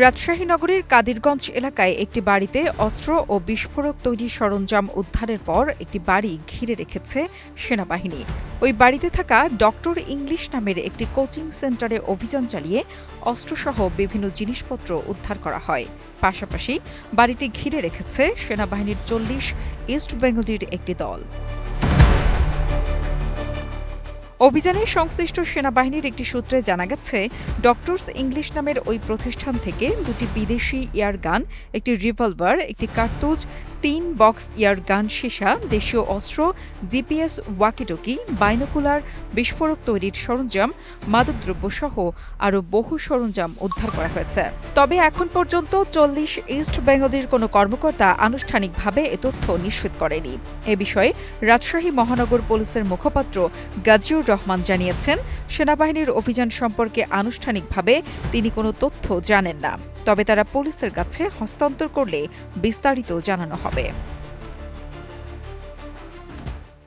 রাজশাহী নগরীর কাদিরগঞ্জ এলাকায় একটি বাড়িতে অস্ত্র ও বিস্ফোরক তৈরি সরঞ্জাম উদ্ধারের পর একটি বাড়ি ঘিরে রেখেছে সেনাবাহিনী। ওই বাড়িতে থাকা ডক্টর ইংলিশ নামের একটি কোচিং সেন্টারে অভিযান চালিয়ে অস্ত্রসহ বিভিন্ন জিনিসপত্র উদ্ধার করা হয়। পাশাপাশি বাড়িটি ঘিরে রেখেছে সেনাবাহিনীর ৪০ ইস্ট বেঙ্গলির একটি দল। অভিযানে সংশ্লিষ্ট সেনাবাহিনীর একটি সূত্রে জানা গেছে, ডক্টরস ইংলিশ নামের ওই প্রতিষ্ঠান থেকে দুটি বিদেশি এয়ারগান, একটি রিভলভার, একটি কার্তুজ, ৩ বক্স এয়ারগান সীসা, দেশীয় অস্ত্র, জিপিএস ওয়াকিটকি, বাইনোকুলার, বিস্ফোরক তৈরির সরঞ্জাম, মাদকদ্রব্যসহ আরও বহু সরঞ্জাম উদ্ধার করা হয়েছে। তবে এখন পর্যন্ত ৪০ ইস্ট বেঙ্গলির কোনো কর্মকর্তা আনুষ্ঠানিকভাবে এ তথ্য নিশ্চিত করেনি। এ বিষয়ে রাজশাহী মহানগর পুলিশের মুখপাত্র গাজীউর রহমান জানিয়েছেন, সেনাবাহিনীর অভিযান সম্পর্কে আনুষ্ঠানিকভাবে তিনি কোনো তথ্য জানেন না। তবে তারা পুলিশের কাছে হস্তান্তর করলে বিস্তারিত জানানো হবে।